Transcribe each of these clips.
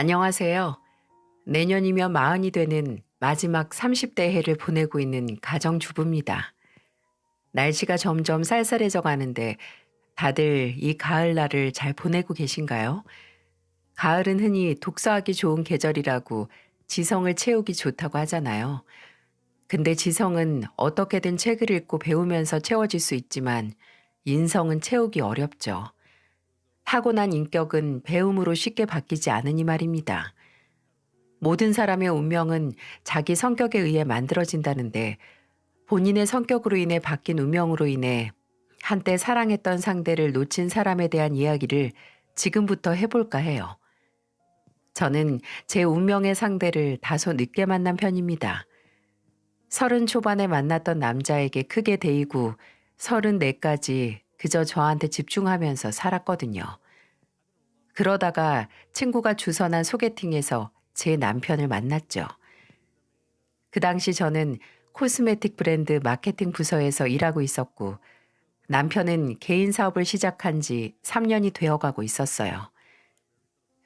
안녕하세요. 내년이면 마흔이 되는 마지막 30대 해를 보내고 있는 가정주부입니다. 날씨가 점점 쌀쌀해져 가는데 다들 이 가을날을 잘 보내고 계신가요? 가을은 흔히 독서하기 좋은 계절이라고 지성을 채우기 좋다고 하잖아요. 근데 지성은 어떻게든 책을 읽고 배우면서 채워질 수 있지만 인성은 채우기 어렵죠. 타고난 인격은 배움으로 쉽게 바뀌지 않으니 말입니다. 모든 사람의 운명은 자기 성격에 의해 만들어진다는데 본인의 성격으로 인해 바뀐 운명으로 인해 한때 사랑했던 상대를 놓친 사람에 대한 이야기를 지금부터 해볼까 해요. 저는 제 운명의 상대를 다소 늦게 만난 편입니다. 30 초반에 만났던 남자에게 크게 데이고 34까지 그저 저한테 집중하면서 살았거든요. 그러다가 친구가 주선한 소개팅에서 제 남편을 만났죠. 그 당시 저는 코스메틱 브랜드 마케팅 부서에서 일하고 있었고 남편은 개인 사업을 시작한 지 3년이 되어가고 있었어요.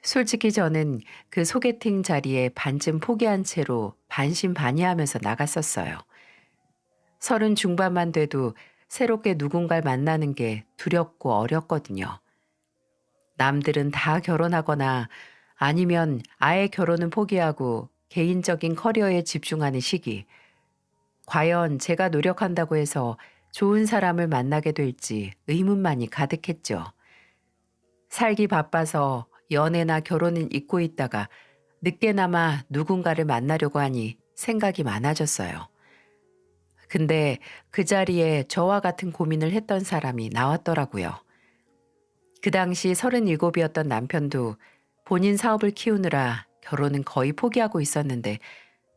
솔직히 저는 그 소개팅 자리에 반쯤 포기한 채로 반신반의하면서 나갔었어요. 30 중반만 돼도 새롭게 누군가를 만나는 게 두렵고 어렵거든요. 남들은 다 결혼하거나 아니면 아예 결혼은 포기하고 개인적인 커리어에 집중하는 시기. 과연 제가 노력한다고 해서 좋은 사람을 만나게 될지 의문만이 가득했죠. 살기 바빠서 연애나 결혼은 잊고 있다가 늦게나마 누군가를 만나려고 하니 생각이 많아졌어요. 근데 그 자리에 저와 같은 고민을 했던 사람이 나왔더라고요. 그 당시 37이었던 남편도 본인 사업을 키우느라 결혼은 거의 포기하고 있었는데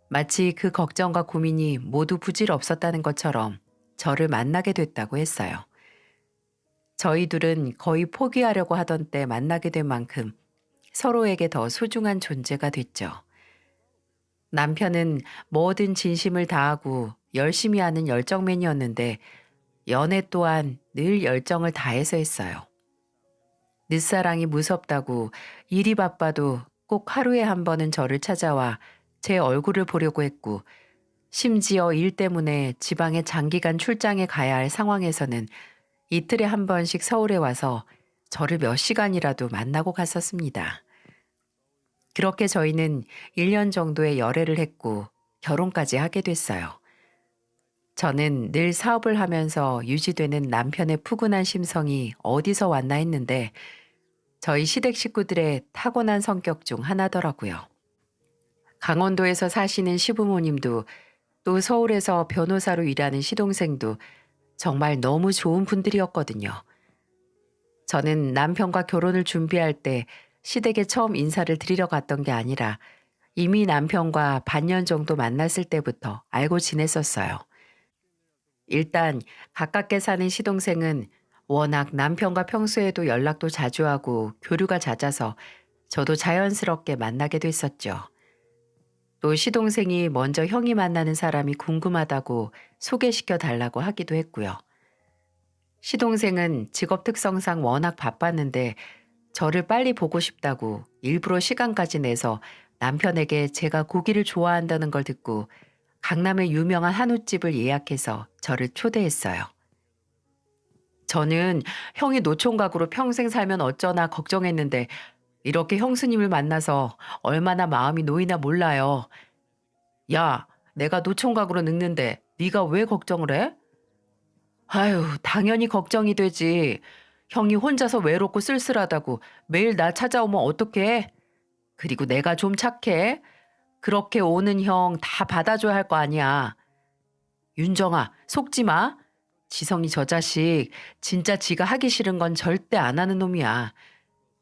마치 그 걱정과 고민이 모두 부질없었다는 것처럼 저를 만나게 됐다고 했어요. 저희 둘은 거의 포기하려고 하던 때 만나게 된 만큼 서로에게 더 소중한 존재가 됐죠. 남편은 뭐든 진심을 다하고 열심히 하는 열정맨이었는데 연애 또한 늘 열정을 다해서 했어요. 늦사랑이 무섭다고 일이 바빠도 꼭 하루에 한 번은 저를 찾아와 제 얼굴을 보려고 했고 심지어 일 때문에 지방에 장기간 출장에 가야 할 상황에서는 이틀에 한 번씩 서울에 와서 저를 몇 시간이라도 만나고 갔었습니다. 그렇게 저희는 1년 정도의 열애를 했고 결혼까지 하게 됐어요. 저는 늘 사업을 하면서 유지되는 남편의 푸근한 심성이 어디서 왔나 했는데 저희 시댁 식구들의 타고난 성격 중 하나더라고요. 강원도에서 사시는 시부모님도 또 서울에서 변호사로 일하는 시동생도 정말 너무 좋은 분들이었거든요. 저는 남편과 결혼을 준비할 때 시댁에 처음 인사를 드리러 갔던 게 아니라 이미 남편과 반년 정도 만났을 때부터 알고 지냈었어요. 일단 가깝게 사는 시동생은 워낙 남편과 평소에도 연락도 자주 하고 교류가 잦아서 저도 자연스럽게 만나게 됐었죠. 또 시동생이 먼저 형이 만나는 사람이 궁금하다고 소개시켜 달라고 하기도 했고요. 시동생은 직업 특성상 워낙 바빴는데 저를 빨리 보고 싶다고 일부러 시간까지 내서 남편에게 제가 고기를 좋아한다는 걸 듣고 강남의 유명한 한우집을 예약해서 저를 초대했어요. 저는 형이 노총각으로 평생 살면 어쩌나 걱정했는데 이렇게 형수님을 만나서 얼마나 마음이 놓이나 몰라요. 야, 내가 노총각으로 늙는데 네가 왜 걱정을 해? 아유, 당연히 걱정이 되지. 형이 혼자서 외롭고 쓸쓸하다고 매일 나 찾아오면 어떡해? 그리고 내가 좀 착해. 그렇게 오는 형 다 받아줘야 할 거 아니야. 윤정아, 속지 마. 지성이 저 자식 진짜 지가 하기 싫은 건 절대 안 하는 놈이야.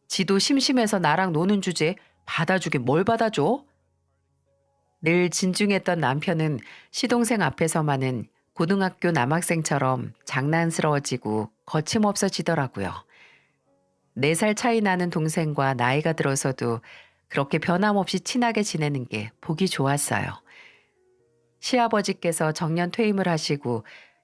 지도 심심해서 나랑 노는 주제 받아주긴 뭘 받아줘? 늘 진중했던 남편은 시동생 앞에서만은 고등학교 남학생처럼 장난스러워지고 거침없어지더라고요. 4살 차이 나는 동생과 나이가 들어서도 그렇게 변함없이 친하게 지내는 게 보기 좋았어요. 시아버지께서 정년 퇴임을 하시고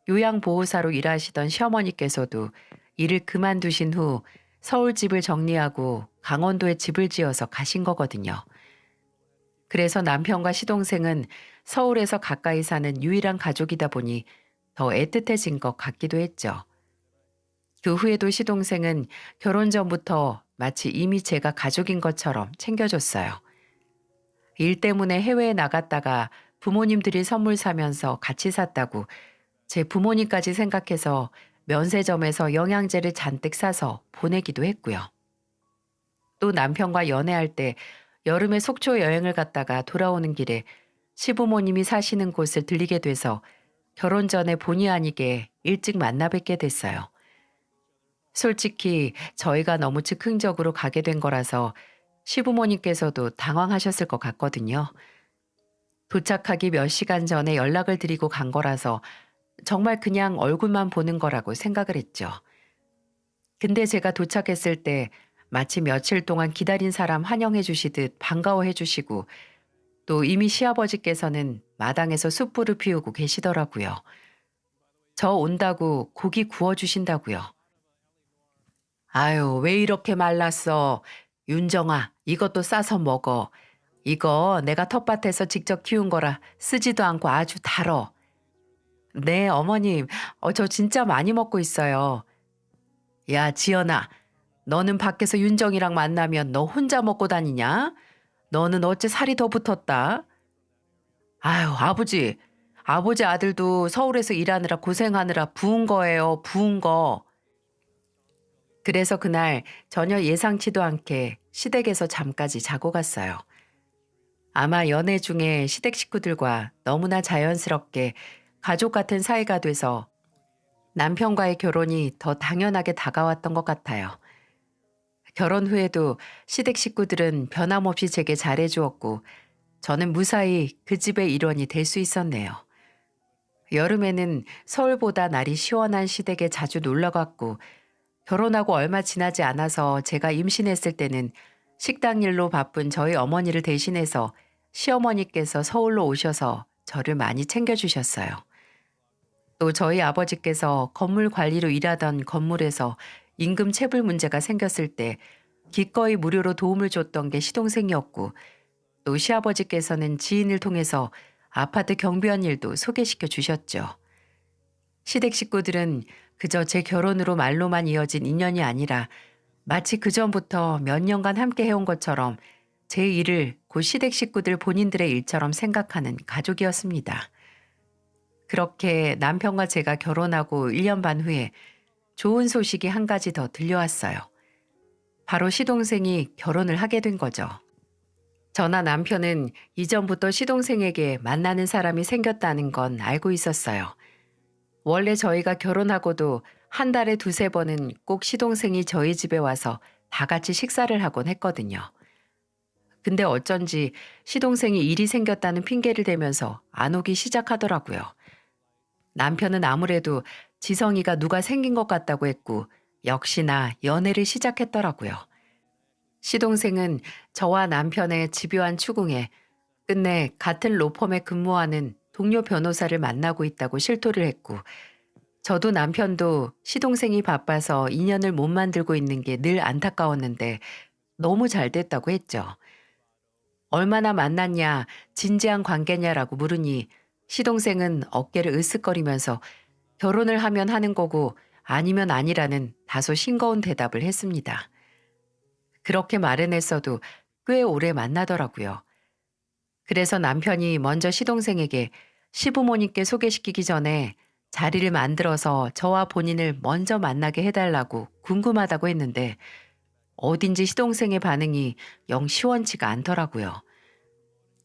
요양보호사로 일하시던 시어머니께서도 일을 그만두신 후 서울 집을 정리하고 강원도에 집을 지어서 가신 거거든요. 그래서 남편과 시동생은 서울에서 가까이 사는 유일한 가족이다 보니 더 애틋해진 것 같기도 했죠. 그 후에도 시동생은 결혼 전부터 마치 이미 제가 가족인 것처럼 챙겨줬어요. 일 때문에 해외에 나갔다가 부모님들이 선물 사면서 같이 샀다고 제 부모님까지 생각해서 면세점에서 영양제를 잔뜩 사서 보내기도 했고요. 또 남편과 연애할 때 여름에 속초 여행을 갔다가 돌아오는 길에 시부모님이 사시는 곳을 들리게 돼서 결혼 전에 본의 아니게 일찍 만나 뵙게 됐어요. 솔직히 저희가 너무 즉흥적으로 가게 된 거라서 시부모님께서도 당황하셨을 것 같거든요. 도착하기 몇 시간 전에 연락을 드리고 간 거라서 정말 그냥 얼굴만 보는 거라고 생각을 했죠. 근데 제가 도착했을 때 마치 며칠 동안 기다린 사람 환영해 주시듯 반가워해 주시고 또 이미 시아버지께서는 마당에서 숯불을 피우고 계시더라고요. 저 온다고 고기 구워 주신다고요. 아유, 왜 이렇게 말랐어? 윤정아, 이것도 싸서 먹어. 이거 내가 텃밭에서 직접 키운 거라 쓰지도 않고 아주 달어. 네, 어머님. 저 진짜 많이 먹고 있어요. 야, 지연아. 너는 밖에서 윤정이랑 만나면 너 혼자 먹고 다니냐? 너는 어째 살이 더 붙었다? 아유, 아버지. 아버지 아들도 서울에서 일하느라 고생하느라 부은 거예요. 부은 거. 그래서 그날 전혀 예상치도 않게 시댁에서 잠까지 자고 갔어요. 아마 연애 중에 시댁 식구들과 너무나 자연스럽게 가족 같은 사이가 돼서 남편과의 결혼이 더 당연하게 다가왔던 것 같아요. 결혼 후에도 시댁 식구들은 변함없이 제게 잘해주었고 저는 무사히 그 집의 일원이 될 수 있었네요. 여름에는 서울보다 날이 시원한 시댁에 자주 놀러갔고 결혼하고 얼마 지나지 않아서 제가 임신했을 때는 식당 일로 바쁜 저희 어머니를 대신해서 시어머니께서 서울로 오셔서 저를 많이 챙겨주셨어요. 또 저희 아버지께서 건물 관리로 일하던 건물에서 임금 체불 문제가 생겼을 때 기꺼이 무료로 도움을 줬던 게 시동생이었고 또 시아버지께서는 지인을 통해서 아파트 경비원 일도 소개시켜 주셨죠. 시댁 식구들은 그저 제 결혼으로 말로만 이어진 인연이 아니라 마치 그전부터 몇 년간 함께 해온 것처럼 제 일을 곧 시댁 식구들 본인들의 일처럼 생각하는 가족이었습니다. 그렇게 남편과 제가 결혼하고 1년 반 후에 좋은 소식이 한 가지 더 들려왔어요. 바로 시동생이 결혼을 하게 된 거죠. 저나 남편은 이전부터 시동생에게 만나는 사람이 생겼다는 건 알고 있었어요. 원래 저희가 결혼하고도 한 달에 두세 번은 꼭 시동생이 저희 집에 와서 다 같이 식사를 하곤 했거든요. 근데 어쩐지 시동생이 일이 생겼다는 핑계를 대면서 안 오기 시작하더라고요. 남편은 아무래도 지성이가 누가 생긴 것 같다고 했고 역시나 연애를 시작했더라고요. 시동생은 저와 남편의 집요한 추궁에 끝내 같은 로펌에 근무하는 동료 변호사를 만나고 있다고 실토를 했고 저도 남편도 시동생이 바빠서 인연을 못 만들고 있는 게 늘 안타까웠는데 너무 잘 됐다고 했죠. 얼마나 만났냐, 진지한 관계냐라고 물으니 시동생은 어깨를 으쓱거리면서 결혼을 하면 하는 거고 아니면 아니라는 다소 싱거운 대답을 했습니다. 그렇게 말은 했어도 꽤 오래 만나더라고요. 그래서 남편이 먼저 시동생에게 시부모님께 소개시키기 전에 자리를 만들어서 저와 본인을 먼저 만나게 해달라고 궁금하다고 했는데 어딘지 시동생의 반응이 영 시원치가 않더라고요.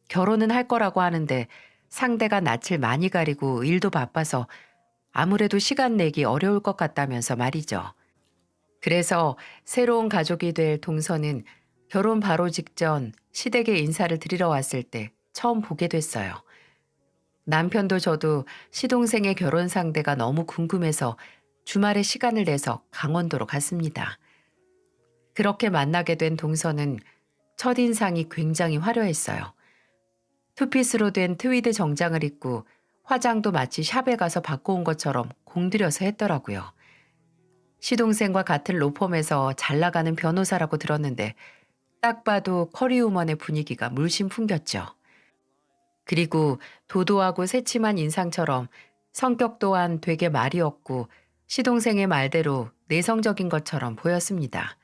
결혼은 할 거라고 하는데 상대가 낯을 많이 가리고 일도 바빠서 아무래도 시간 내기 어려울 것 같다면서 말이죠. 그래서 새로운 가족이 될 동서는 결혼 바로 직전 시댁에 인사를 드리러 왔을 때 처음 보게 됐어요. 남편도 저도 시동생의 결혼 상대가 너무 궁금해서 주말에 시간을 내서 강원도로 갔습니다. 그렇게 만나게 된 동서는 첫인상이 굉장히 화려했어요. 투피스로 된 트위드 정장을 입고 화장도 마치 샵에 가서 바꿔 온 것처럼 공들여서 했더라고요. 시동생과 같은 로펌에서 잘 나가는 변호사라고 들었는데 딱 봐도 커리우먼의 분위기가 물씬 풍겼죠. 그리고 도도하고 새침한 인상처럼 성격 또한 되게 말이 없고 시동생의 말대로 내성적인 것처럼 보였습니다.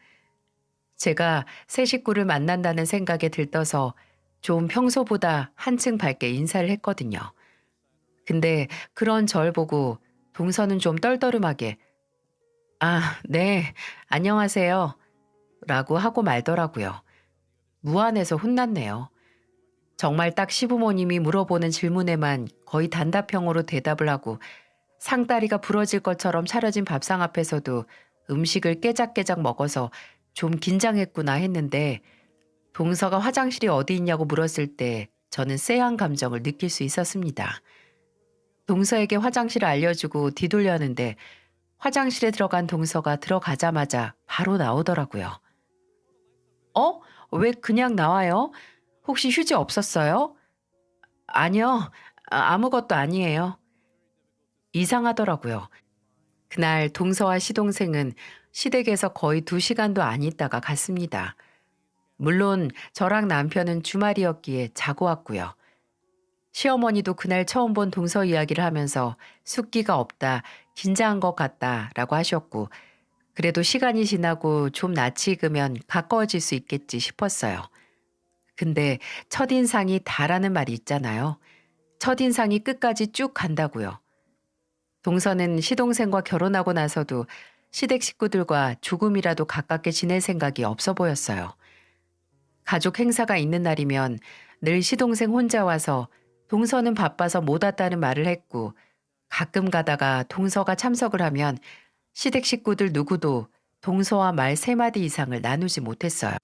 제가 새 식구를 만난다는 생각에 들떠서 좀 평소보다 한층 밝게 인사를 했거든요. 근데 그런 절 보고 동서는 좀 떨떠름하게 "아, 네, 안녕하세요." 라고 하고 말더라고요. 무안해서 혼났네요. 정말 딱 시부모님이 물어보는 질문에만 거의 단답형으로 대답을 하고 상다리가 부러질 것처럼 차려진 밥상 앞에서도 음식을 깨작깨작 먹어서 좀 긴장했구나 했는데 동서가 화장실이 어디 있냐고 물었을 때 저는 쎄한 감정을 느낄 수 있었습니다. 동서에게 화장실을 알려주고 뒤돌려는데 화장실에 들어간 동서가 들어가자마자 바로 나오더라고요. "어? 왜 그냥 나와요? 혹시 휴지 없었어요?" "아니요. 아무것도 아니에요." 이상하더라고요. 그날 동서와 시동생은 시댁에서 거의 2시간도 안 있다가 갔습니다. 물론 저랑 남편은 주말이었기에 자고 왔고요. 시어머니도 그날 처음 본 동서 이야기를 하면서 숫기가 없다, 긴장한 것 같다라고 하셨고 그래도 시간이 지나고 좀 낯이 익으면 가까워질 수 있겠지 싶었어요. 근데 첫인상이 다라는 말이 있잖아요. 첫인상이 끝까지 쭉 간다고요. 동서는 시동생과 결혼하고 나서도 시댁 식구들과 조금이라도 가깝게 지낼 생각이 없어 보였어요. 가족 행사가 있는 날이면 늘 시동생 혼자 와서 동서는 바빠서 못 왔다는 말을 했고 가끔 가다가 동서가 참석을 하면 시댁 식구들 누구도 동서와 말 3마디 이상을 나누지 못했어요.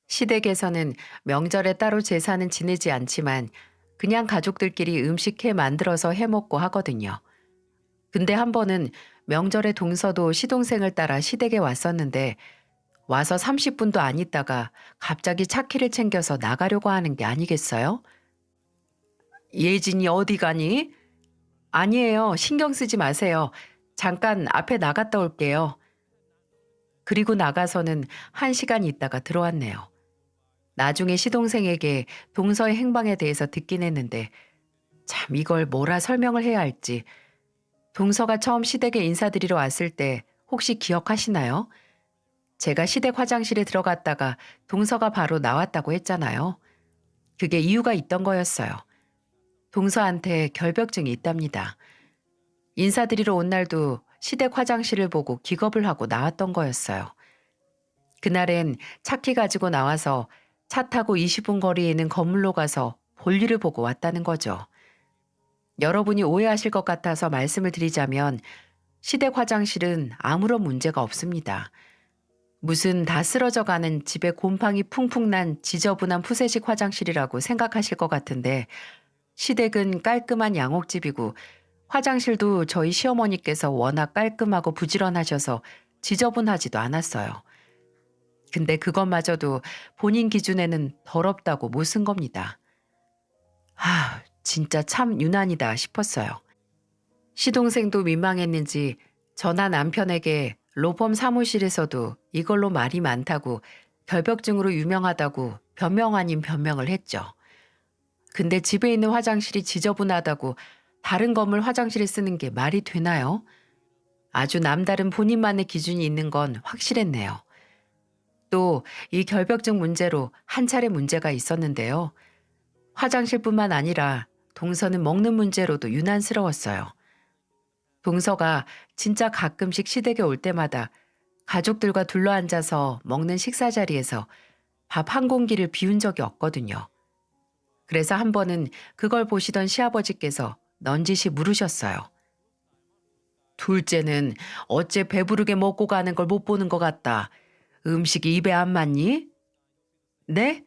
시댁에서는 명절에 따로 제사는 지내지 않지만 그냥 가족들끼리 음식해 만들어서 해먹고 하거든요. 근데 한 번은 명절에 동서도 시동생을 따라 시댁에 왔었는데 와서 30분도 안 있다가 갑자기 차키를 챙겨서 나가려고 하는 게 아니겠어요? "예진이 어디 가니?" "아니에요. 신경 쓰지 마세요. 잠깐 앞에 나갔다 올게요." 그리고 나가서는 1시간 있다가 들어왔네요. 나중에 시동생에게 동서의 행방에 대해서 듣긴 했는데 참 이걸 뭐라 설명을 해야 할지. 동서가 처음 시댁에 인사드리러 왔을 때 혹시 기억하시나요? 제가 시댁 화장실에 들어갔다가 동서가 바로 나왔다고 했잖아요. 그게 이유가 있던 거였어요. 동서한테 결벽증이 있답니다. 인사드리러 온 날도 시댁 화장실을 보고 기겁을 하고 나왔던 거였어요. 그날엔 차키 가지고 나와서 차 타고 20분 거리에 있는 건물로 가서 볼일을 보고 왔다는 거죠. 여러분이 오해하실 것 같아서 말씀을 드리자면 시댁 화장실은 아무런 문제가 없습니다. 무슨 다 쓰러져 가는 집에 곰팡이 풍풍 난 지저분한 푸세식 화장실이라고 생각하실 것 같은데 시댁은 깔끔한 양옥집이고 화장실도 저희 시어머니께서 워낙 깔끔하고 부지런하셔서 지저분하지도 않았어요. 근데 그것마저도 본인 기준에는 더럽다고 못 쓴 겁니다. 진짜 참 유난이다 싶었어요. 시동생도 민망했는지 저나 남편에게 로펌 사무실에서도 이걸로 말이 많다고 결벽증으로 유명하다고 변명 아닌 변명을 했죠. 근데 집에 있는 화장실이 지저분하다고 다른 건물 화장실에 쓰는 게 말이 되나요? 아주 남다른 본인만의 기준이 있는 건 확실했네요. 또 이 결벽증 문제로 한 차례 문제가 있었는데요. 화장실뿐만 아니라 동서는 먹는 문제로도 유난스러웠어요. 동서가 진짜 가끔씩 시댁에 올 때마다 가족들과 둘러앉아서 먹는 식사 자리에서 밥 한 공기를 비운 적이 없거든요. 그래서 한 번은 그걸 보시던 시아버지께서 넌지시 물으셨어요. 둘째는 어째 배부르게 먹고 가는 걸 못 보는 것 같다. 음식이 입에 안 맞니? 네?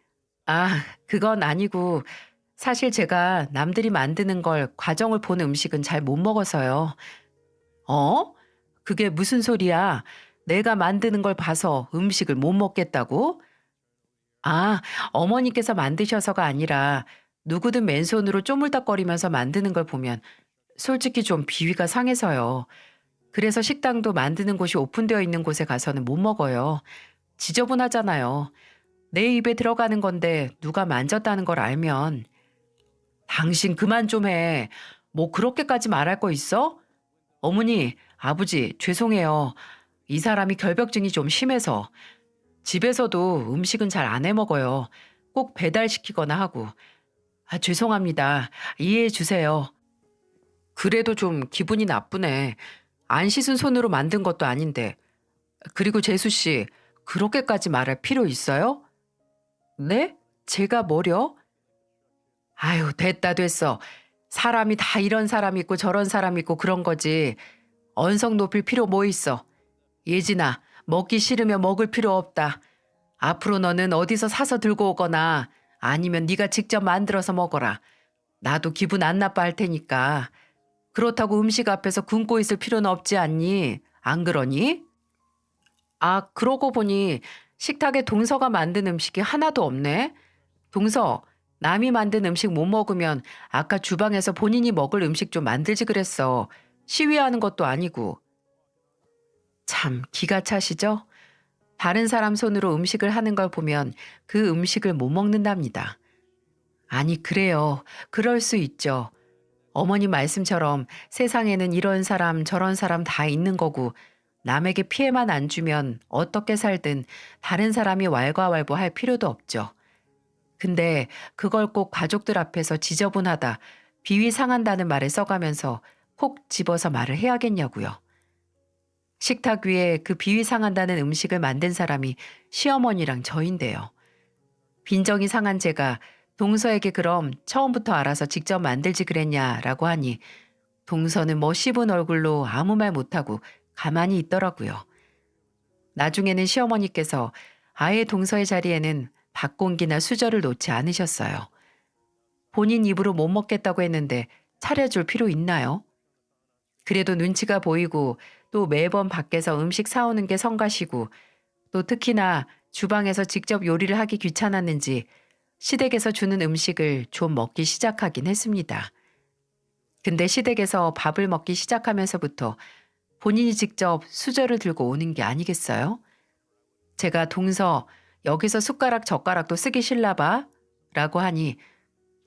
그건 아니고 사실 제가 남들이 만드는 걸 과정을 본 음식은 잘 못 먹어서요. 어? 그게 무슨 소리야? 내가 만드는 걸 봐서 음식을 못 먹겠다고? 아, 어머니께서 만드셔서가 아니라 누구든 맨손으로 쪼물딱거리면서 만드는 걸 보면 솔직히 좀 비위가 상해서요. 그래서 식당도 만드는 곳이 오픈되어 있는 곳에 가서는 못 먹어요. 지저분하잖아요. 내 입에 들어가는 건데 누가 만졌다는 걸 알면. 당신 그만 좀 해. 뭐 그렇게까지 말할 거 있어? 어머니, 아버지, 죄송해요. 이 사람이 결벽증이 좀 심해서. 집에서도 음식은 잘 안 해 먹어요. 꼭 배달시키거나 하고. 아, 죄송합니다. 이해해 주세요. 그래도 좀 기분이 나쁘네. 안 씻은 손으로 만든 것도 아닌데. 그리고 재수 씨, 그렇게까지 말할 필요 있어요? 네? 제가 뭐려? 아유, 됐다 됐어. 사람이 다 이런 사람 있고 저런 사람 있고 그런 거지. 언성 높일 필요 뭐 있어. 예진아, 먹기 싫으면 먹을 필요 없다. 앞으로 너는 어디서 사서 들고 오거나 아니면 네가 직접 만들어서 먹어라. 나도 기분 안 나빠 할 테니까. 그렇다고 음식 앞에서 굶고 있을 필요는 없지 않니? 안 그러니? 아, 그러고 보니 식탁에 동서가 만든 음식이 하나도 없네. 동서, 남이 만든 음식 못 먹으면 아까 주방에서 본인이 먹을 음식 좀 만들지 그랬어. 시위하는 것도 아니고. 참 기가 차시죠? 다른 사람 손으로 음식을 하는 걸 보면 그 음식을 못 먹는답니다. 아니, 그래요. 그럴 수 있죠. 어머니 말씀처럼 세상에는 이런 사람 저런 사람 다 있는 거고 남에게 피해만 안 주면 어떻게 살든 다른 사람이 왈가왈부할 필요도 없죠. 근데 그걸 꼭 가족들 앞에서 지저분하다, 비위 상한다는 말을 써가면서 콕 집어서 말을 해야겠냐고요. 식탁 위에 그 비위 상한다는 음식을 만든 사람이 시어머니랑 저인데요. 빈정이 상한 제가 동서에게 그럼 처음부터 알아서 직접 만들지 그랬냐라고 하니 동서는 뭐 씹은 얼굴로 아무 말 못하고 가만히 있더라고요. 나중에는 시어머니께서 아예 동서의 자리에는 밥공기나 수저를 놓지 않으셨어요. 본인 입으로 못 먹겠다고 했는데 차려줄 필요 있나요? 그래도 눈치가 보이고 또 매번 밖에서 음식 사오는 게 성가시고 또 특히나 주방에서 직접 요리를 하기 귀찮았는지 시댁에서 주는 음식을 좀 먹기 시작하긴 했습니다. 근데 시댁에서 밥을 먹기 시작하면서부터 본인이 직접 수저를 들고 오는 게 아니겠어요? 제가 동서 여기서 숟가락 젓가락도 쓰기 싫나 봐 라고 하니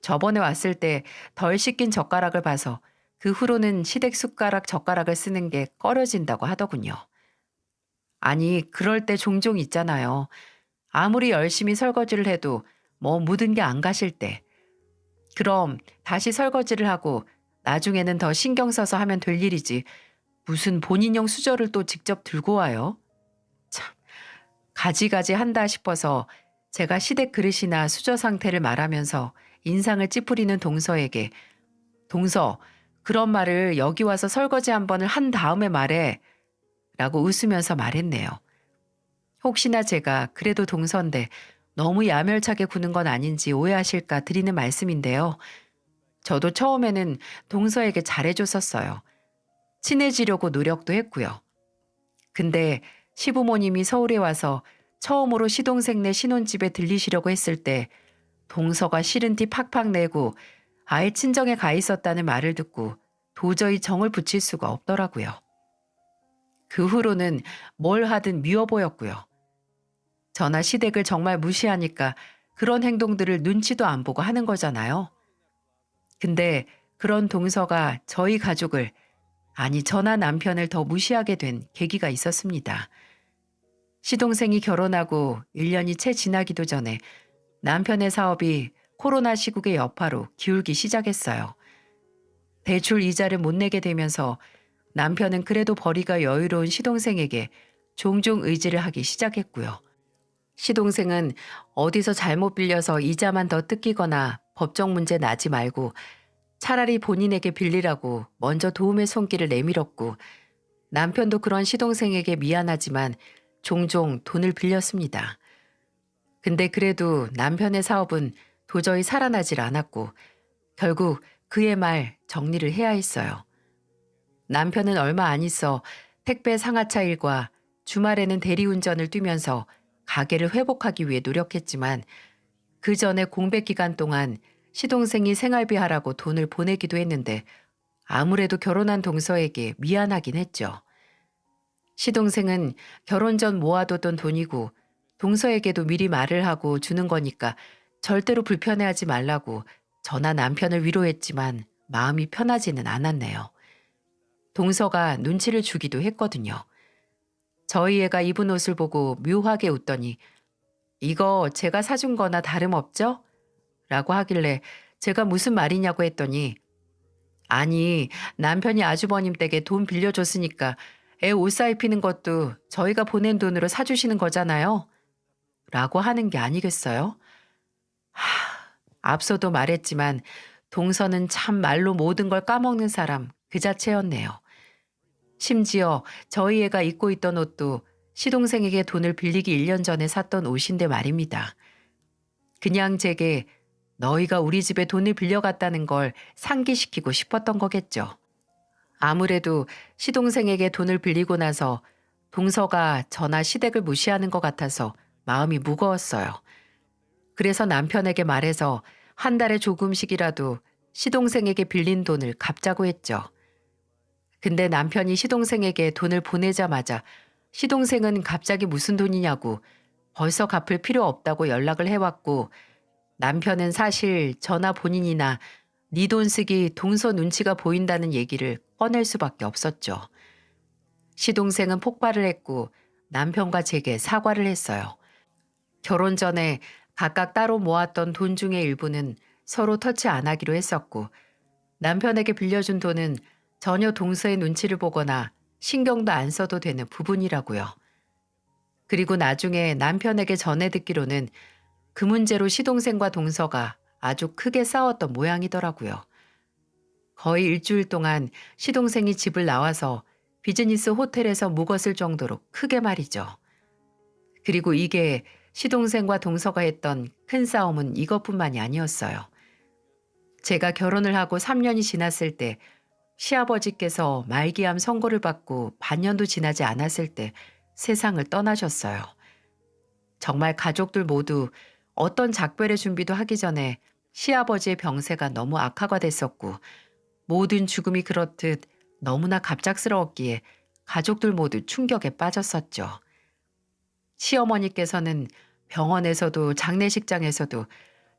저번에 왔을 때 덜 씻긴 젓가락을 봐서 그 후로는 시댁 숟가락 젓가락을 쓰는 게 꺼려진다고 하더군요. 아니, 그럴 때 종종 있잖아요. 아무리 열심히 설거지를 해도 뭐 묻은 게 안 가실 때. 그럼 다시 설거지를 하고 나중에는 더 신경 써서 하면 될 일이지. 무슨 본인용 수저를 또 직접 들고 와요? 참, 가지가지 한다 싶어서 제가 시댁 그릇이나 수저 상태를 말하면서 인상을 찌푸리는 동서에게 동서, 그런 말을 여기 와서 설거지 한 번을 한 다음에 말해 라고 웃으면서 말했네요. 혹시나 제가 그래도 동서인데 너무 야멸차게 구는 건 아닌지 오해하실까 드리는 말씀인데요. 저도 처음에는 동서에게 잘해줬었어요. 친해지려고 노력도 했고요. 근데 시부모님이 서울에 와서 처음으로 시동생네 신혼집에 들리시려고 했을 때 동서가 싫은 티 팍팍 내고 아예 친정에 가 있었다는 말을 듣고 도저히 정을 붙일 수가 없더라고요. 그 후로는 뭘 하든 미워 보였고요. 저나 시댁을 정말 무시하니까 그런 행동들을 눈치도 안 보고 하는 거잖아요. 근데 그런 동서가 저희 가족을, 아니 저나 남편을 더 무시하게 된 계기가 있었습니다. 시동생이 결혼하고 1년이 채 지나기도 전에 남편의 사업이 코로나 시국의 여파로 기울기 시작했어요. 대출 이자를 못 내게 되면서 남편은 그래도 벌이가 여유로운 시동생에게 종종 의지를 하기 시작했고요. 시동생은 어디서 잘못 빌려서 이자만 더 뜯기거나 법적 문제 나지 말고 차라리 본인에게 빌리라고 먼저 도움의 손길을 내밀었고 남편도 그런 시동생에게 미안하지만 종종 돈을 빌렸습니다. 근데 그래도 남편의 사업은 도저히 살아나질 않았고 결국 그의 말 정리를 해야 했어요. 남편은 얼마 안 있어 택배 상하차 일과 주말에는 대리운전을 뛰면서 가게를 회복하기 위해 노력했지만 그 전에 공백 기간 동안 시동생이 생활비 하라고 돈을 보내기도 했는데 아무래도 결혼한 동서에게 미안하긴 했죠. 시동생은 결혼 전 모아두던 돈이고 동서에게도 미리 말을 하고 주는 거니까 절대로 불편해하지 말라고 저나 남편을 위로했지만 마음이 편하지는 않았네요. 동서가 눈치를 주기도 했거든요. 저희 애가 입은 옷을 보고 묘하게 웃더니 이거 제가 사준 거나 다름없죠? 라고 하길래 제가 무슨 말이냐고 했더니 아니 남편이 아주버님 댁에 돈 빌려줬으니까 애 옷 사입히는 것도 저희가 보낸 돈으로 사주시는 거잖아요. 라고 하는 게 아니겠어요? 앞서도 말했지만 동서는 참 말로 모든 걸 까먹는 사람 그 자체였네요. 심지어 저희 애가 입고 있던 옷도 시동생에게 돈을 빌리기 1년 전에 샀던 옷인데 말입니다. 그냥 제게 너희가 우리 집에 돈을 빌려갔다는 걸 상기시키고 싶었던 거겠죠. 아무래도 시동생에게 돈을 빌리고 나서 동서가 저나 시댁을 무시하는 것 같아서 마음이 무거웠어요. 그래서 남편에게 말해서 한 달에 조금씩이라도 시동생에게 빌린 돈을 갚자고 했죠. 근데 남편이 시동생에게 돈을 보내자마자 시동생은 갑자기 무슨 돈이냐고 벌써 갚을 필요 없다고 연락을 해왔고 남편은 사실 저나 본인이나 네 돈 쓰기 동서 눈치가 보인다는 얘기를 꺼낼 수밖에 없었죠. 시동생은 폭발을 했고 남편과 제게 사과를 했어요. 결혼 전에 각각 따로 모았던 돈 중의 일부는 서로 터치 안 하기로 했었고 남편에게 빌려준 돈은 전혀 동서의 눈치를 보거나 신경도 안 써도 되는 부분이라고요. 그리고 나중에 남편에게 전해 듣기로는 그 문제로 시동생과 동서가 아주 크게 싸웠던 모양이더라고요. 거의 일주일 동안 시동생이 집을 나와서 비즈니스 호텔에서 묵었을 정도로 크게 말이죠. 그리고 이게 시동생과 동서가 했던 큰 싸움은 이것뿐만이 아니었어요. 제가 결혼을 하고 3년이 지났을 때 시아버지께서 말기암 선고를 받고 반년도 지나지 않았을 때 세상을 떠나셨어요. 정말 가족들 모두 어떤 작별의 준비도 하기 전에 시아버지의 병세가 너무 악화가 됐었고 모든 죽음이 그렇듯 너무나 갑작스러웠기에 가족들 모두 충격에 빠졌었죠. 시어머니께서는 병원에서도 장례식장에서도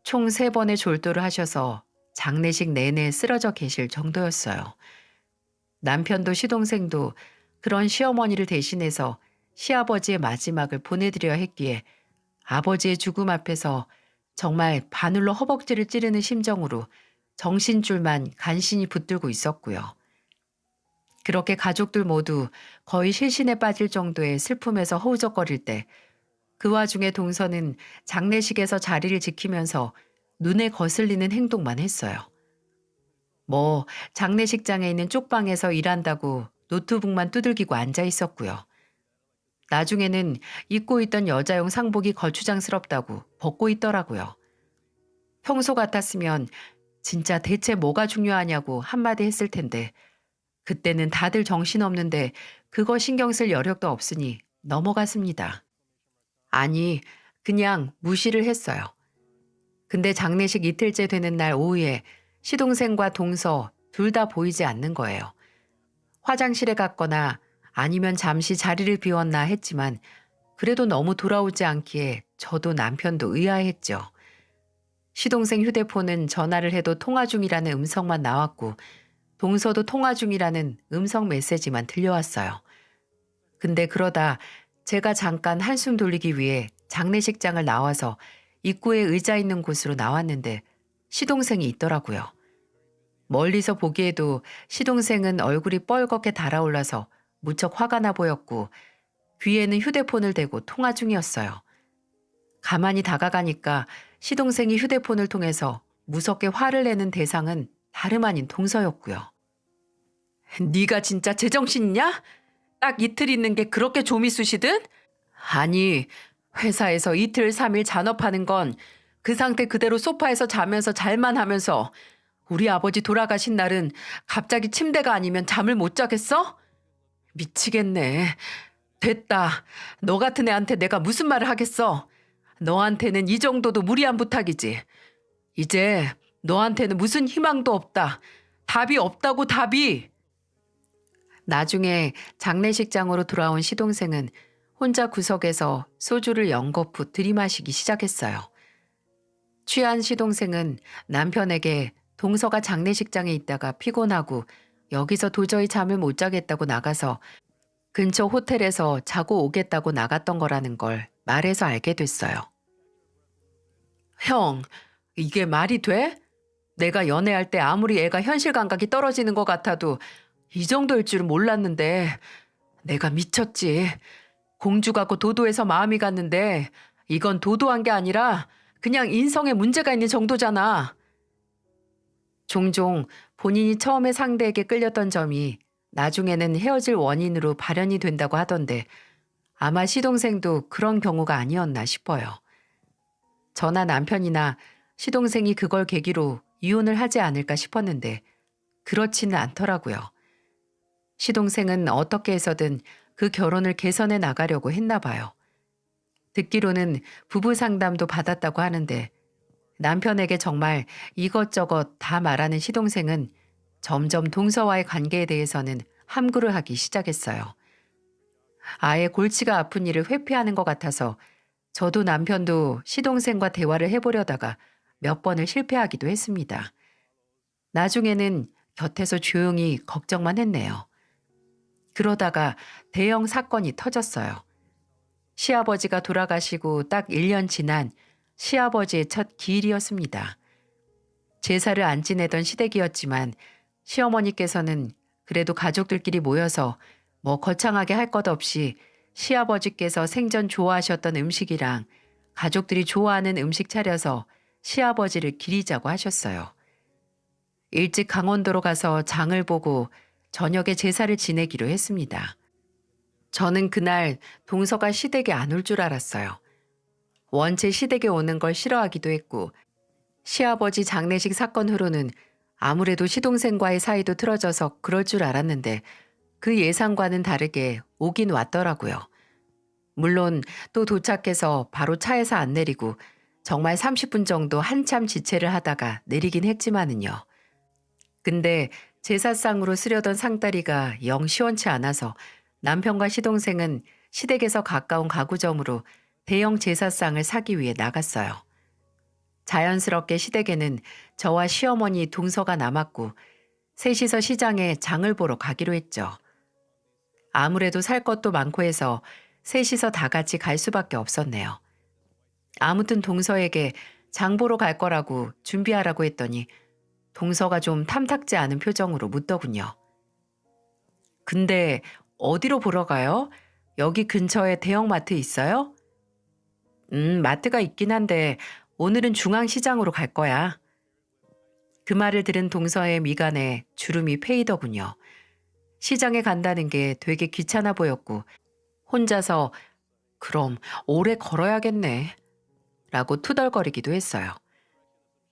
총 3번의 졸도를 하셔서 장례식 내내 쓰러져 계실 정도였어요. 남편도 시동생도 그런 시어머니를 대신해서 시아버지의 마지막을 보내드려야 했기에 아버지의 죽음 앞에서 정말 바늘로 허벅지를 찌르는 심정으로 정신줄만 간신히 붙들고 있었고요. 그렇게 가족들 모두 거의 실신에 빠질 정도의 슬픔에서 허우적거릴 때 그 와중에 동서는 장례식에서 자리를 지키면서 눈에 거슬리는 행동만 했어요. 뭐 장례식장에 있는 쪽방에서 일한다고 노트북만 두들기고 앉아 있었고요. 나중에는 입고 있던 여자용 상복이 거추장스럽다고 벗고 있더라고요. 평소 같았으면 진짜 대체 뭐가 중요하냐고 한마디 했을 텐데 그때는 다들 정신없는데 그거 신경 쓸 여력도 없으니 넘어갔습니다. 아니, 그냥 무시를 했어요. 근데 장례식 이틀째 되는 날 오후에 시동생과 동서 둘 다 보이지 않는 거예요. 화장실에 갔거나 아니면 잠시 자리를 비웠나 했지만 그래도 너무 돌아오지 않기에 저도 남편도 의아했죠. 시동생 휴대폰은 전화를 해도 통화 중이라는 음성만 나왔고 동서도 통화 중이라는 음성 메시지만 들려왔어요. 근데 그러다 제가 잠깐 한숨 돌리기 위해 장례식장을 나와서 입구에 의자 있는 곳으로 나왔는데 시동생이 있더라고요. 멀리서 보기에도 시동생은 얼굴이 뻘겋게 달아올라서 무척 화가 나 보였고 귀에는 휴대폰을 대고 통화 중이었어요. 가만히 다가가니까 시동생이 휴대폰을 통해서 무섭게 화를 내는 대상은 다름 아닌 동서였고요. 네가 진짜 제정신이냐? 딱 이틀 있는 게 그렇게 좀이 쑤시든? 아니, 회사에서 이틀 3일 잔업하는 건 그 상태 그대로 소파에서 자면서 잘만 하면서 우리 아버지 돌아가신 날은 갑자기 침대가 아니면 잠을 못 자겠어? 미치겠네. 됐다. 너 같은 애한테 내가 무슨 말을 하겠어. 너한테는 이 정도도 무리한 부탁이지. 이제 너한테는 무슨 희망도 없다. 답이 없다고 답이. 나중에 장례식장으로 돌아온 시동생은 혼자 구석에서 소주를 연거푸 들이마시기 시작했어요. 취한 시동생은 남편에게 동서가 장례식장에 있다가 피곤하고 여기서 도저히 잠을 못 자겠다고 나가서 근처 호텔에서 자고 오겠다고 나갔던 거라는 걸 말해서 알게 됐어요. 형, 이게 말이 돼? 내가 연애할 때 아무리 애가 현실 감각이 떨어지는 것 같아도 이 정도일 줄은 몰랐는데 내가 미쳤지. 공주 같고 도도해서 마음이 갔는데 이건 도도한 게 아니라 그냥 인성에 문제가 있는 정도잖아. 종종 본인이 처음에 상대에게 끌렸던 점이 나중에는 헤어질 원인으로 발현이 된다고 하던데 아마 시동생도 그런 경우가 아니었나 싶어요. 저나 남편이나 시동생이 그걸 계기로 이혼을 하지 않을까 싶었는데 그렇지는 않더라고요. 시동생은 어떻게 해서든 그 결혼을 개선해 나가려고 했나 봐요. 듣기로는 부부 상담도 받았다고 하는데 남편에게 정말 이것저것 다 말하는 시동생은 점점 동서와의 관계에 대해서는 함구를 하기 시작했어요. 아예 골치가 아픈 일을 회피하는 것 같아서 저도 남편도 시동생과 대화를 해보려다가 몇 번을 실패하기도 했습니다. 나중에는 곁에서 조용히 걱정만 했네요. 그러다가 대형 사건이 터졌어요. 시아버지가 돌아가시고 딱 1년 지난 시아버지의 첫 기일이었습니다. 제사를 안 지내던 시댁이었지만 시어머니께서는 그래도 가족들끼리 모여서 뭐 거창하게 할 것 없이 시아버지께서 생전 좋아하셨던 음식이랑 가족들이 좋아하는 음식 차려서 시아버지를 기리자고 하셨어요. 일찍 강원도로 가서 장을 보고 저녁에 제사를 지내기로 했습니다. 저는 그날 동서가 시댁에 안 올 줄 알았어요. 원체 시댁에 오는 걸 싫어하기도 했고 시아버지 장례식 사건 후로는 아무래도 시동생과의 사이도 틀어져서 그럴 줄 알았는데 그 예상과는 다르게 오긴 왔더라고요. 물론 또 도착해서 바로 차에서 안 내리고 정말 30분 정도 한참 지체를 하다가 내리긴 했지만은요. 근데 제사상으로 쓰려던 상다리가 영 시원치 않아서 남편과 시동생은 시댁에서 가까운 가구점으로 대형 제사상을 사기 위해 나갔어요. 자연스럽게 시댁에는 저와 시어머니 동서가 남았고 셋이서 시장에 장을 보러 가기로 했죠. 아무래도 살 것도 많고 해서 셋이서 다 같이 갈 수밖에 없었네요. 아무튼 동서에게 장 보러 갈 거라고 준비하라고 했더니 동서가 좀 탐탁지 않은 표정으로 묻더군요. 근데 어디로 보러 가요? 여기 근처에 대형마트 있어요? 마트가 있긴 한데 오늘은 중앙시장으로 갈 거야. 그 말을 들은 동서의 미간에 주름이 패이더군요. 시장에 간다는 게 되게 귀찮아 보였고 혼자서 그럼 오래 걸어야겠네 라고 투덜거리기도 했어요.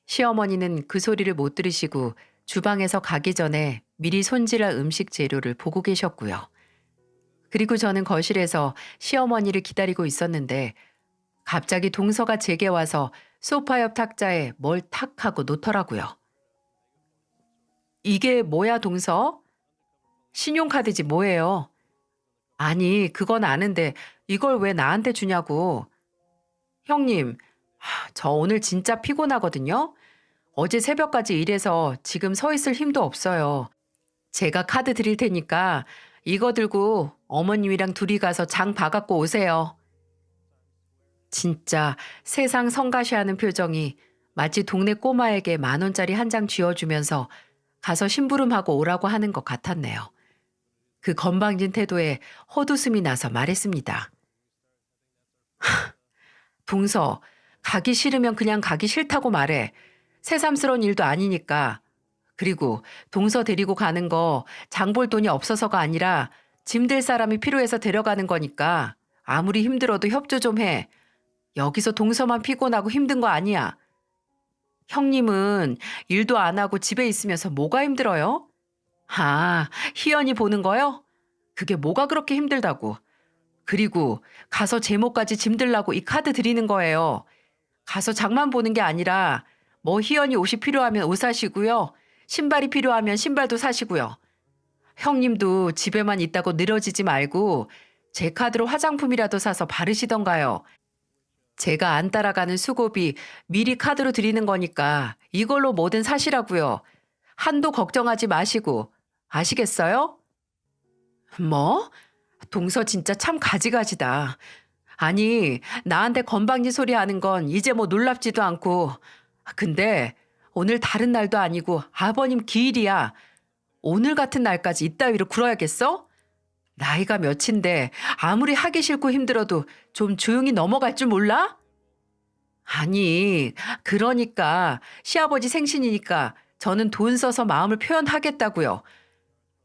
시어머니는 그 소리를 못 들으시고 주방에서 가기 전에 미리 손질할 음식 재료를 보고 계셨고요. 그리고 저는 거실에서 시어머니를 기다리고 있었는데 갑자기 동서가 제게 와서 소파 옆 탁자에 뭘 탁 하고 놓더라고요. 이게 뭐야 동서? 신용카드지 뭐예요? 아니 그건 아는데 이걸 왜 나한테 주냐고. 형님, 저 오늘 진짜 피곤하거든요. 어제 새벽까지 일해서 지금 서 있을 힘도 없어요. 제가 카드 드릴 테니까 이거 들고 어머님이랑 둘이 가서 장 봐갖고 오세요. 진짜 세상 성가시하는 표정이 마치 동네 꼬마에게 10,000원짜리 한 장 쥐어주면서 가서 심부름하고 오라고 하는 것 같았네요. 그 건방진 태도에 헛웃음이 나서 말했습니다. 동서, 가기 싫으면 그냥 가기 싫다고 말해. 새삼스러운 일도 아니니까. 그리고 동서 데리고 가는 거 장볼 돈이 없어서가 아니라 짐 될 사람이 필요해서 데려가는 거니까 아무리 힘들어도 협조 좀 해. 여기서 동서만 피곤하고 힘든 거 아니야. 형님은 일도 안 하고 집에 있으면서 뭐가 힘들어요? 아, 희연이 보는 거요? 그게 뭐가 그렇게 힘들다고. 그리고 가서 제목까지 짐들라고 이 카드 드리는 거예요. 가서 장만 보는 게 아니라 뭐 희연이 옷이 필요하면 옷 사시고요. 신발이 필요하면 신발도 사시고요. 형님도 집에만 있다고 늘어지지 말고 제 카드로 화장품이라도 사서 바르시던가요. 제가 안 따라가는 수고비 미리 카드로 드리는 거니까 이걸로 뭐든 사시라고요. 한도 걱정하지 마시고. 아시겠어요? 뭐? 동서 진짜 참 가지가지다. 아니, 나한테 건방진 소리 하는 건 이제 뭐 놀랍지도 않고. 근데 오늘 다른 날도 아니고 아버님 기일이야. 오늘 같은 날까지 이따위로 굴어야겠어? 나이가 몇인데 아무리 하기 싫고 힘들어도 좀 조용히 넘어갈 줄 몰라? 아니, 그러니까 시아버지 생신이니까 저는 돈 써서 마음을 표현하겠다고요.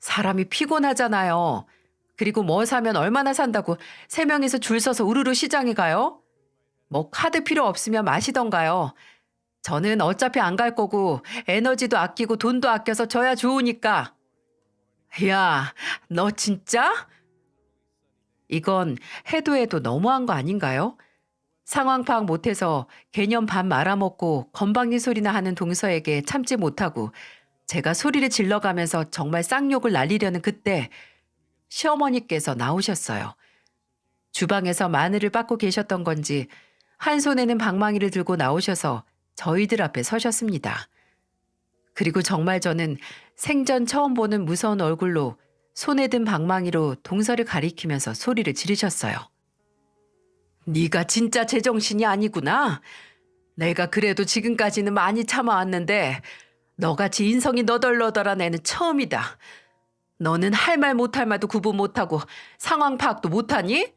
사람이 피곤하잖아요. 그리고 뭐 사면 얼마나 산다고 세 명이서 줄 서서 우르르 시장에 가요? 뭐 카드 필요 없으면 마시던가요. 저는 어차피 안 갈 거고 에너지도 아끼고 돈도 아껴서 져야 좋으니까. 야, 너 진짜? 이건 해도 해도 너무한 거 아닌가요? 상황 파악 못해서 개념 반 말아먹고 건방진 소리나 하는 동서에게 참지 못하고 제가 소리를 질러가면서 정말 쌍욕을 날리려는 그때 시어머니께서 나오셨어요. 주방에서 마늘을 빻고 계셨던 건지 한 손에는 방망이를 들고 나오셔서 저희들 앞에 서셨습니다. 그리고 정말 저는 생전 처음 보는 무서운 얼굴로 손에 든 방망이로 동서를 가리키면서 소리를 지르셨어요. 네가 진짜 제정신이 아니구나. 내가 그래도 지금까지는 많이 참아왔는데 너같이 인성이 너덜너덜한 애는 처음이다. 너는 할 말 못할 말도 구분 못하고 상황 파악도 못하니?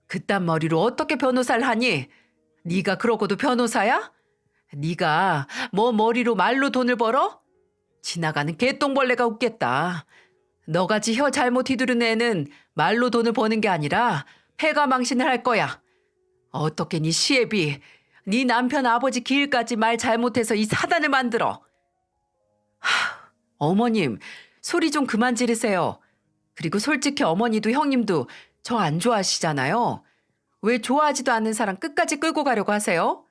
그딴 머리로 어떻게 변호사를 하니? 네가 그러고도 변호사야? 네가 뭐 머리로 말로 돈을 벌어? 지나가는 개똥벌레가 웃겠다. 너같이 혀 잘못 휘두른 애는 말로 돈을 버는 게 아니라 패가 망신을 할 거야. 어떻게 네 시애비, 네 남편 아버지 기일까지 말 잘못해서 이 사단을 만들어. 어머님, 소리 좀 그만 지르세요. 그리고 솔직히 어머니도 형님도 저 안 좋아하시잖아요. 왜 좋아하지도 않는 사람 끝까지 끌고 가려고 하세요?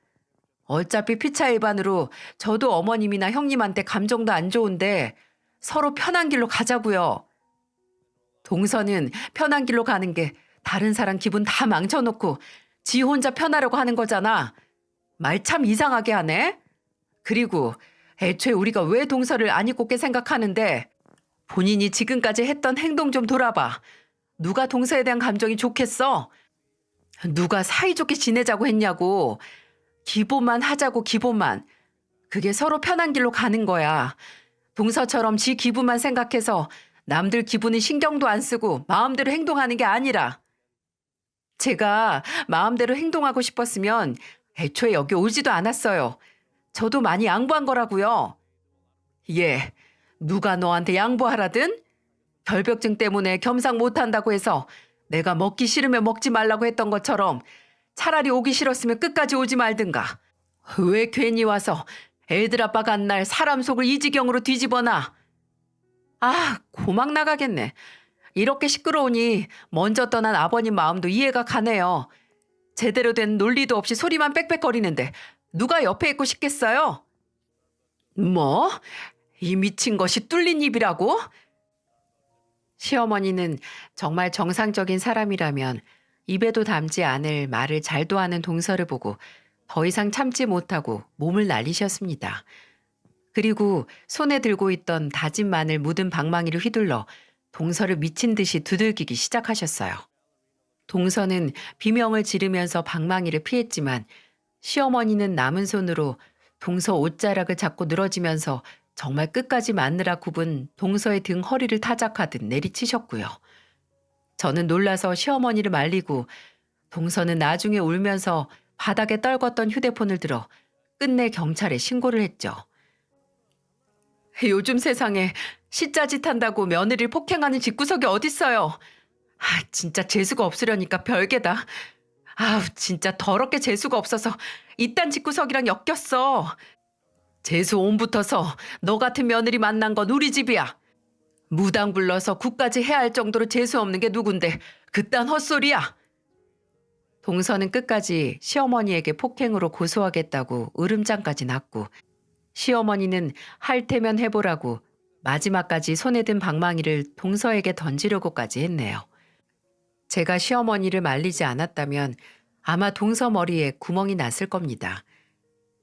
어차피 피차 일반으로 저도 어머님이나 형님한테 감정도 안 좋은데 서로 편한 길로 가자고요. 동서는 편한 길로 가는 게 다른 사람 기분 다 망쳐놓고 지 혼자 편하려고 하는 거잖아. 말 참 이상하게 하네. 그리고 애초에 우리가 왜 동서를 안 입곱게 생각하는데 본인이 지금까지 했던 행동 좀 돌아봐. 누가 동서에 대한 감정이 좋겠어? 누가 사이좋게 지내자고 했냐고. 기본만 하자고 기본만. 그게 서로 편한 길로 가는 거야. 동서처럼 지 기분만 생각해서 남들 기분은 신경도 안 쓰고 마음대로 행동하는 게 아니라. 제가 마음대로 행동하고 싶었으면 애초에 여기 오지도 않았어요. 저도 많이 양보한 거라고요. 예, 누가 너한테 양보하라든? 결벽증 때문에 겸상 못한다고 해서 내가 먹기 싫으면 먹지 말라고 했던 것처럼 차라리 오기 싫었으면 끝까지 오지 말든가. 왜 괜히 와서 애들 아빠 간 날 사람 속을 이 지경으로 뒤집어놔. 아, 고막 나가겠네. 이렇게 시끄러우니 먼저 떠난 아버님 마음도 이해가 가네요. 제대로 된 논리도 없이 소리만 빽빽거리는데 누가 옆에 있고 싶겠어요? 뭐? 이 미친 것이 뚫린 입이라고? 시어머니는 정말 정상적인 사람이라면 입에도 담지 않을 말을 잘도 하는 동서를 보고 더 이상 참지 못하고 몸을 날리셨습니다. 그리고 손에 들고 있던 다진 마늘 묻은 방망이를 휘둘러 동서를 미친 듯이 두들기기 시작하셨어요. 동서는 비명을 지르면서 방망이를 피했지만 시어머니는 남은 손으로 동서 옷자락을 잡고 늘어지면서 정말 끝까지 맞느라 굽은 동서의 등 허리를 타작하듯 내리치셨고요. 저는 놀라서 시어머니를 말리고 동서는 나중에 울면서 바닥에 떨궜던 휴대폰을 들어 끝내 경찰에 신고를 했죠. 요즘 세상에 시자짓 한다고 며느리를 폭행하는 집구석이 어딨어요. 진짜 재수가 없으려니까 별개다. 진짜 더럽게 재수가 없어서 이딴 집구석이랑 엮였어. 재수 온 붙어서 너 같은 며느리 만난 건 우리 집이야. 무당 불러서 국까지 해야 할 정도로 재수 없는 게 누군데 그딴 헛소리야. 동서는 끝까지 시어머니에게 폭행으로 고소하겠다고 으름장까지 났고 시어머니는 할 테면 해보라고 마지막까지 손에 든 방망이를 동서에게 던지려고까지 했네요. 제가 시어머니를 말리지 않았다면 아마 동서 머리에 구멍이 났을 겁니다.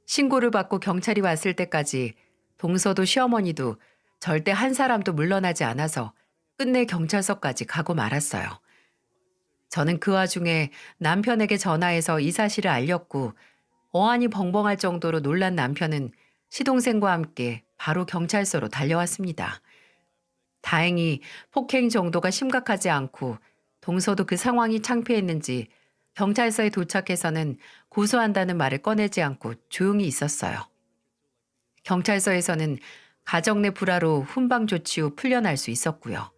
신고를 받고 경찰이 왔을 때까지 동서도 시어머니도 절대 한 사람도 물러나지 않아서 끝내 경찰서까지 가고 말았어요. 저는 그 와중에 남편에게 전화해서 이 사실을 알렸고 어안이 벙벙할 정도로 놀란 남편은 시동생과 함께 바로 경찰서로 달려왔습니다. 다행히 폭행 정도가 심각하지 않고 동서도 그 상황이 창피했는지 경찰서에 도착해서는 고소한다는 말을 꺼내지 않고 조용히 있었어요. 경찰서에서는 가정 내 불화로 훈방 조치 후 풀려날 수 있었고요.